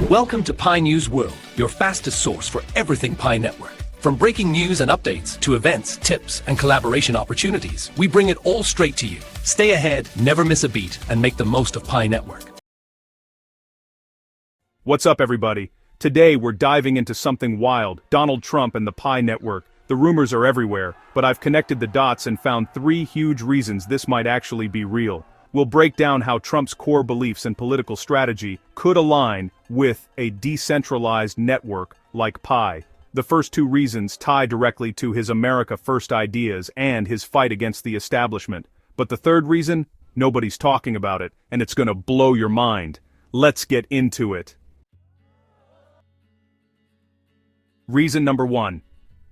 Welcome to Pi News World, your fastest source for everything Pi Network. From breaking news and updates to events, tips, and collaboration opportunities, we bring it all straight to you. Stay ahead, never miss a beat, and make the most of Pi Network. What's up, everybody? Today we're diving into something wild: Donald Trump and the Pi Network. The rumors are everywhere, but I've connected the dots and found 3 huge reasons this might actually be real. We'll break down how Trump's core beliefs and political strategy could align with a decentralized network like Pi. The first 2 reasons tie directly to his America First ideas and his fight against the establishment. But the third reason? Nobody's talking about it, and it's gonna blow your mind. Let's get into it. Reason number 1.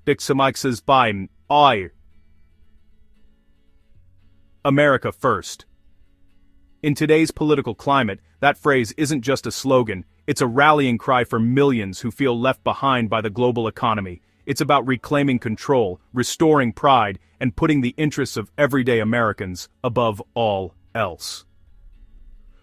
Bixamixes by America First. In today's political climate, that phrase isn't just a slogan, it's a rallying cry for millions who feel left behind by the global economy. It's about reclaiming control, restoring pride, and putting the interests of everyday Americans above all else.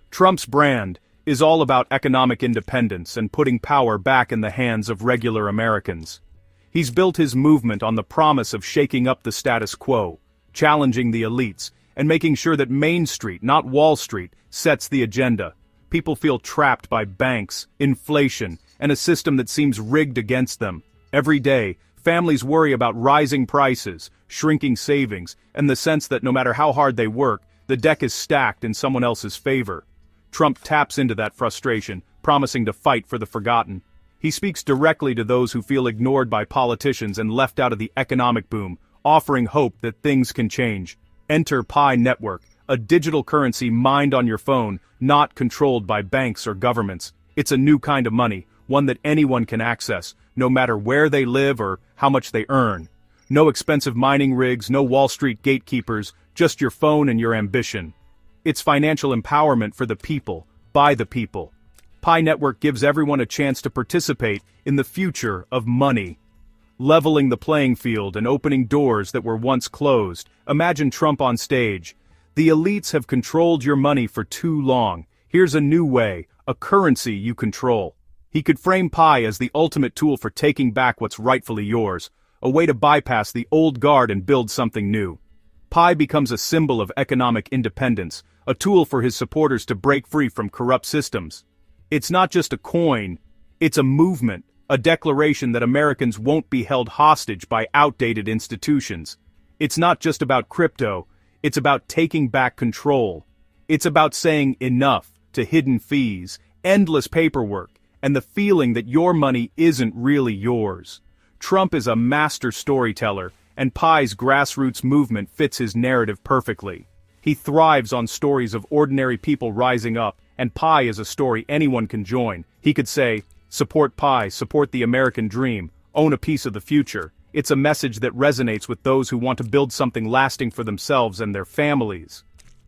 Trump's brand is all about economic independence and putting power back in the hands of regular Americans. He's built his movement on the promise of shaking up the status quo, challenging the elites, and making sure that Main Street, not Wall Street, sets the agenda. People feel trapped by banks, inflation, and a system that seems rigged against them. Every day, families worry about rising prices, shrinking savings, and the sense that no matter how hard they work, the deck is stacked in someone else's favor. Trump taps into that frustration, promising to fight for the forgotten. He speaks directly to those who feel ignored by politicians and left out of the economic boom, offering hope that things can change. Enter Pi Network, a digital currency mined on your phone, not controlled by banks or governments. It's a new kind of money, one that anyone can access, no matter where they live or how much they earn. No expensive mining rigs, no Wall Street gatekeepers, just your phone and your ambition. It's financial empowerment for the people, by the people. Pi Network gives everyone a chance to participate in the future of money, leveling the playing field and opening doors that were once closed. Imagine Trump on stage. The elites have controlled your money for too long. Here's a new way, a currency you control. He could frame Pi as the ultimate tool for taking back what's rightfully yours, a way to bypass the old guard and build something new. Pi becomes a symbol of economic independence, a tool for his supporters to break free from corrupt systems. It's not just a coin, it's a movement, a declaration that Americans won't be held hostage by outdated institutions. It's not just about crypto, it's about taking back control. It's about saying enough to hidden fees, endless paperwork, and the feeling that your money isn't really yours. Trump is a master storyteller, and Pi's grassroots movement fits his narrative perfectly. He thrives on stories of ordinary people rising up, and Pi is a story anyone can join. He could say, support Pi, support the American dream, own a piece of the future. It's a message that resonates with those who want to build something lasting for themselves and their families.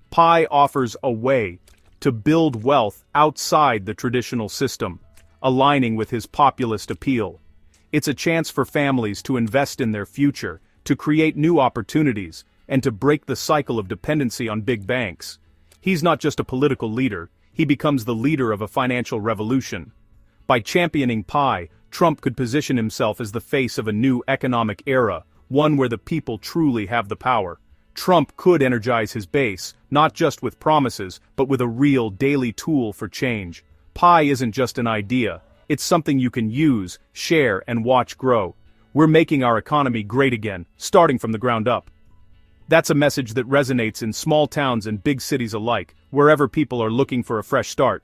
Pi offers a way to build wealth outside the traditional system, aligning with his populist appeal. It's a chance for families to invest in their future, to create new opportunities, and to break the cycle of dependency on big banks. He's not just a political leader, he becomes the leader of a financial revolution. By championing Pi, Trump could position himself as the face of a new economic era, one where the people truly have the power. Trump could energize his base, not just with promises, but with a real daily tool for change. Pi isn't just an idea, it's something you can use, share, and watch grow. We're making our economy great again, starting from the ground up. That's a message that resonates in small towns and big cities alike, wherever people are looking for a fresh start.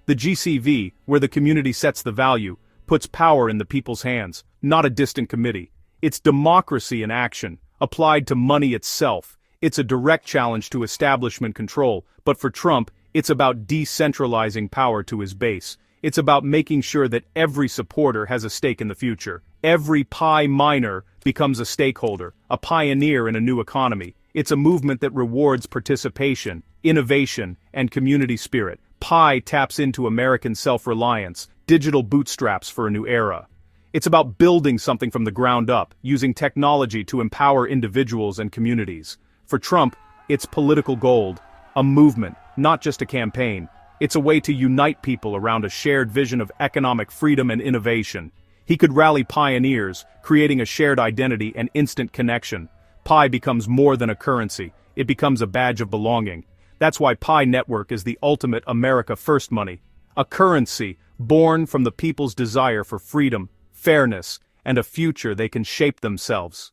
The GCV, where the community sets the value, puts power in the people's hands, not a distant committee. It's democracy in action, applied to money itself. It's a direct challenge to establishment control, but for Trump, it's about decentralizing power to his base. It's about making sure that every supporter has a stake in the future. Every Pi miner becomes a stakeholder, a pioneer in a new economy. It's a movement that rewards participation, innovation, and community spirit. Pi taps into American self-reliance, digital bootstraps for a new era. It's about building something from the ground up, using technology to empower individuals and communities. For Trump, it's political gold, a movement, not just a campaign. It's a way to unite people around a shared vision of economic freedom and innovation. He could rally pioneers, creating a shared identity and instant connection. Pi becomes more than a currency, it becomes a badge of belonging. That's why Pi Network is the ultimate America First money. A currency born from the people's desire for freedom, fairness, and a future they can shape themselves.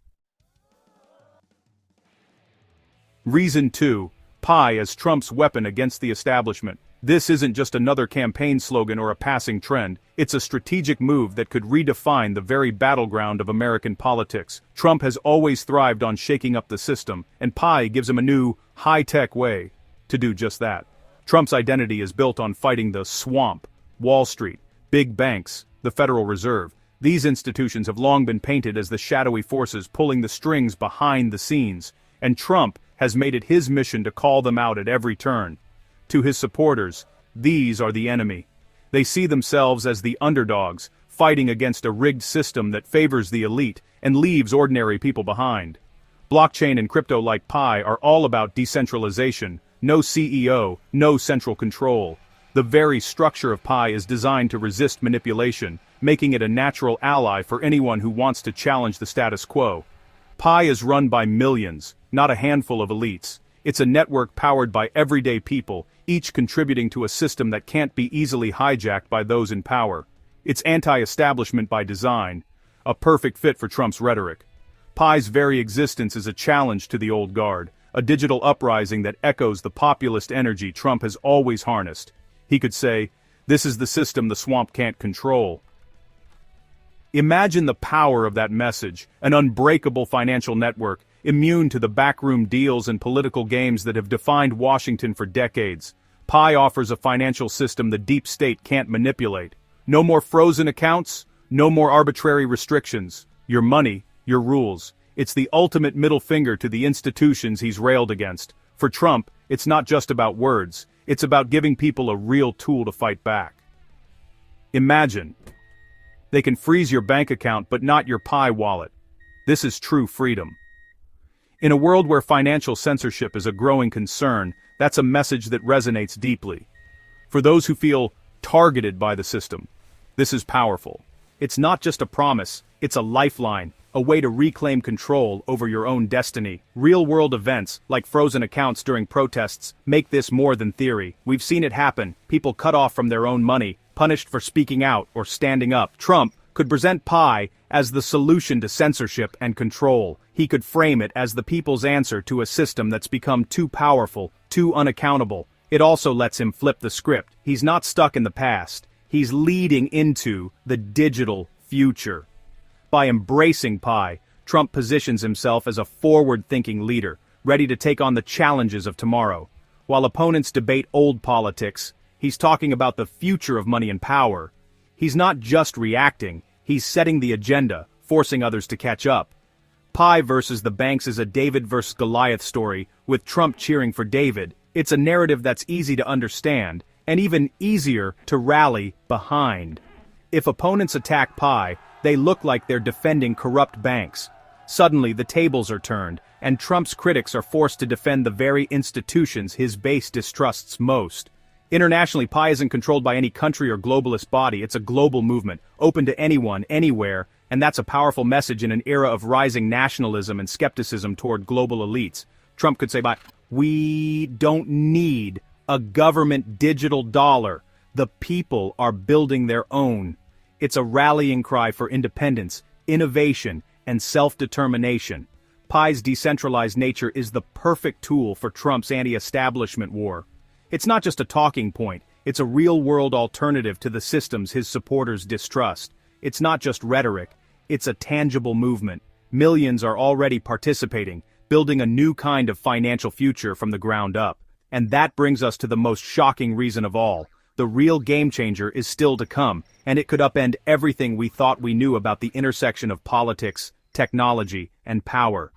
Reason 2. Pi as Trump's weapon against the establishment. This isn't just another campaign slogan or a passing trend, it's a strategic move that could redefine the very battleground of American politics. Trump has always thrived on shaking up the system, and Pi gives him a new, high-tech way to do just that. Trump's identity is built on fighting the swamp, Wall Street, big banks, the Federal Reserve. These institutions have long been painted as the shadowy forces pulling the strings behind the scenes, and Trump has made it his mission to call them out at every turn. To his supporters, these are the enemy. They see themselves as the underdogs, fighting against a rigged system that favors the elite and leaves ordinary people behind. Blockchain and crypto like Pi are all about decentralization, no CEO, no central control. The very structure of Pi is designed to resist manipulation, making it a natural ally for anyone who wants to challenge the status quo. Pi is run by millions, not a handful of elites. It's a network powered by everyday people, each contributing to a system that can't be easily hijacked by those in power. It's anti-establishment by design, a perfect fit for Trump's rhetoric. Pi's very existence is a challenge to the old guard, a digital uprising that echoes the populist energy Trump has always harnessed. He could say, "This is the system the swamp can't control." Imagine the power of that message, an unbreakable financial network, immune to the backroom deals and political games that have defined Washington for decades. Pi offers a financial system the deep state can't manipulate. No more frozen accounts, no more arbitrary restrictions. Your money, your rules. It's the ultimate middle finger to the institutions he's railed against. For Trump, it's not just about words, it's about giving people a real tool to fight back. Imagine. They can freeze your bank account but not your Pi wallet. This is true freedom. In a world where financial censorship is a growing concern, that's a message that resonates deeply. For those who feel targeted by the system, this is powerful. It's not just a promise, it's a lifeline, a way to reclaim control over your own destiny. Real-world events, like frozen accounts during protests, make this more than theory. We've seen it happen, people cut off from their own money, punished for speaking out or standing up. Trump could present Pi as the solution to censorship and control. He could frame it as the people's answer to a system that's become too powerful, too unaccountable. It also lets him flip the script. He's not stuck in the past. He's leading into the digital future. By embracing Pi, Trump positions himself as a forward-thinking leader, ready to take on the challenges of tomorrow. While opponents debate old politics, he's talking about the future of money and power. He's not just reacting, he's setting the agenda, forcing others to catch up. Pi versus the banks is a David versus Goliath story, with Trump cheering for David. It's a narrative that's easy to understand, and even easier to rally behind. If opponents attack Pi, they look like they're defending corrupt banks. Suddenly the tables are turned, and Trump's critics are forced to defend the very institutions his base distrusts most. Internationally, Pi isn't controlled by any country or globalist body. It's a global movement, open to anyone, anywhere, and that's a powerful message in an era of rising nationalism and skepticism toward global elites. Trump could say, "But we don't need a government digital dollar. The people are building their own." It's a rallying cry for independence, innovation, and self-determination. Pi's decentralized nature is the perfect tool for Trump's anti-establishment war. It's not just a talking point, it's a real-world alternative to the systems his supporters distrust. It's not just rhetoric, it's a tangible movement. Millions are already participating, building a new kind of financial future from the ground up. And that brings us to the most shocking reason of all. The real game changer is still to come, and it could upend everything we thought we knew about the intersection of politics, technology, and power.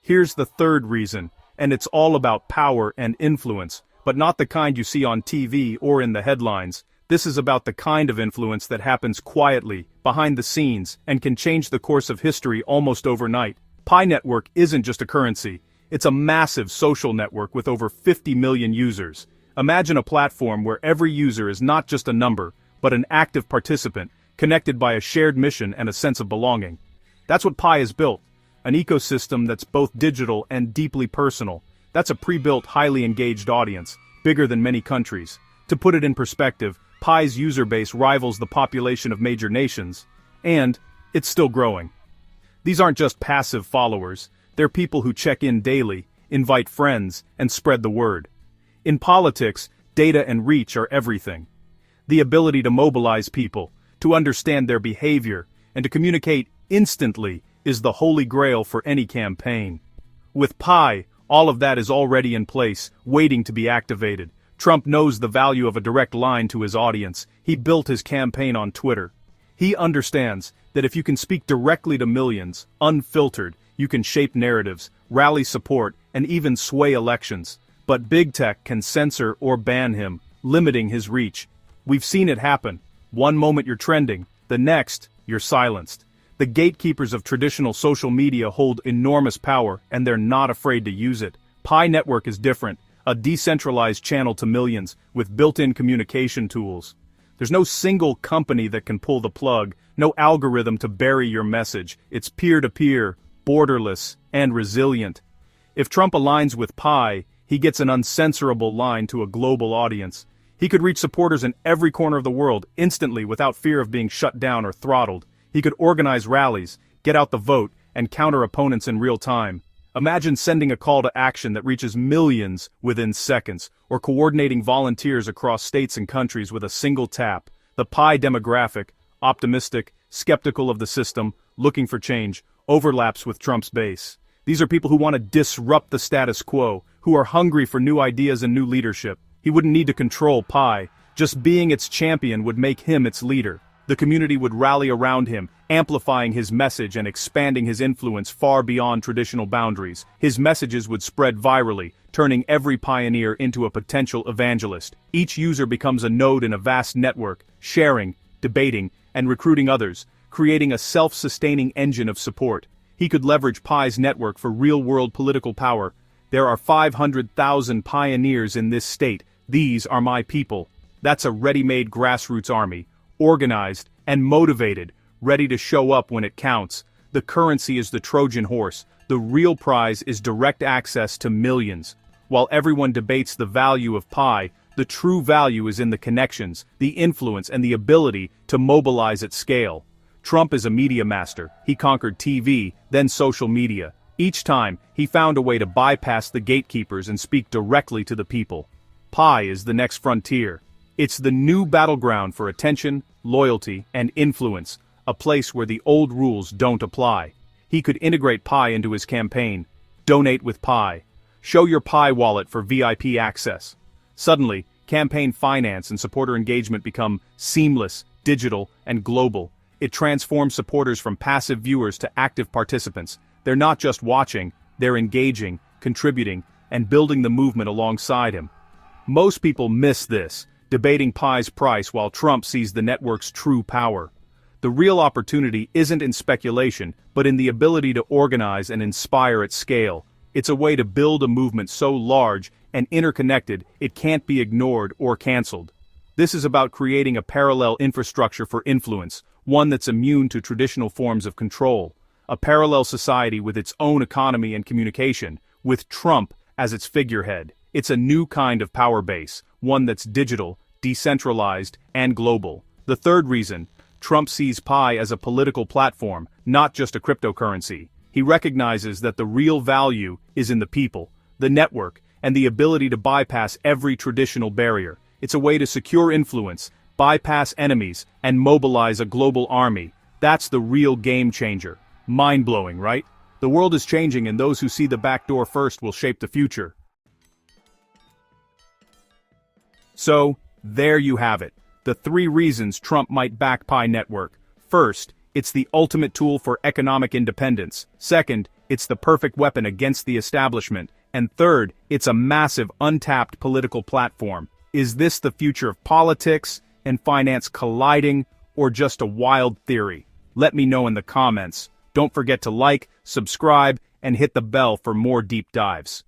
Here's the third reason, and it's all about power and influence, but not the kind you see on TV or in the headlines. This is about the kind of influence that happens quietly, behind the scenes, and can change the course of history almost overnight. Pi Network isn't just a currency. It's a massive social network with over 50 million users. Imagine a platform where every user is not just a number, but an active participant, connected by a shared mission and a sense of belonging. That's what Pi has built, an ecosystem that's both digital and deeply personal. That's a pre-built, highly engaged audience, bigger than many countries. To put it in perspective, Pi's user base rivals the population of major nations, and it's still growing. These aren't just passive followers, they're people who check in daily, invite friends, and spread the word. In politics, data and reach are everything. The ability to mobilize people, to understand their behavior, and to communicate instantly is the holy grail for any campaign. With Pi, all of that is already in place, waiting to be activated. Trump knows the value of a direct line to his audience. He built his campaign on Twitter. He understands that if you can speak directly to millions, unfiltered, you can shape narratives, rally support, and even sway elections. But big tech can censor or ban him, limiting his reach. We've seen it happen. One moment you're trending, the next, you're silenced. The gatekeepers of traditional social media hold enormous power, and they're not afraid to use it. Pi Network is different, a decentralized channel to millions, with built-in communication tools. There's no single company that can pull the plug, no algorithm to bury your message. It's peer-to-peer, borderless, and resilient. If Trump aligns with Pi, he gets an uncensorable line to a global audience. He could reach supporters in every corner of the world instantly without fear of being shut down or throttled. He could organize rallies, get out the vote, and counter opponents in real time. Imagine sending a call to action that reaches millions within seconds, or coordinating volunteers across states and countries with a single tap. The Pi demographic, optimistic, skeptical of the system, looking for change, overlaps with Trump's base. These are people who want to disrupt the status quo, who are hungry for new ideas and new leadership. He wouldn't need to control Pi. Just being its champion would make him its leader. The community would rally around him, amplifying his message and expanding his influence far beyond traditional boundaries. His messages would spread virally, turning every pioneer into a potential evangelist. Each user becomes a node in a vast network, sharing, debating, and recruiting others, creating a self-sustaining engine of support. He could leverage Pi's network for real-world political power. There are 500,000 pioneers in this state. These are my people. That's a ready-made grassroots army, organized and motivated, ready to show up when it counts. The currency is the Trojan horse. The real prize is direct access to millions. While everyone debates the value of Pi, the true value is in the connections, the influence, and the ability to mobilize at scale. Trump is a media master. He conquered TV, then social media. Each time, he found a way to bypass the gatekeepers and speak directly to the people. Pi is the next frontier. It's the new battleground for attention, loyalty, and influence, a place where the old rules don't apply. He could integrate Pi into his campaign. Donate with Pi. Show your Pi wallet for VIP access. Suddenly, campaign finance and supporter engagement become seamless, digital, and global. It transforms supporters from passive viewers to active participants. They're not just watching, they're engaging, contributing, and building the movement alongside him. Most people miss this, debating Pi's price while Trump sees the network's true power. The real opportunity isn't in speculation, but in the ability to organize and inspire at scale. It's a way to build a movement so large and interconnected it can't be ignored or canceled. This is about creating a parallel infrastructure for influence, one that's immune to traditional forms of control. A parallel society with its own economy and communication, with Trump as its figurehead. It's a new kind of power base, one that's digital, decentralized, and global. The third reason, Trump sees Pi as a political platform, not just a cryptocurrency. He recognizes that the real value is in the people, the network, and the ability to bypass every traditional barrier. It's a way to secure influence, bypass enemies, and mobilize a global army. That's the real game changer. Mind-blowing, right? The world is changing, and those who see the back door first will shape the future. So, there you have it. The 3 reasons Trump might back Pi Network. First, it's the ultimate tool for economic independence. Second, it's the perfect weapon against the establishment. And third, it's a massive untapped political platform. Is this the future of politics and finance colliding, or just a wild theory? Let me know in the comments. Don't forget to like, subscribe, and hit the bell for more deep dives.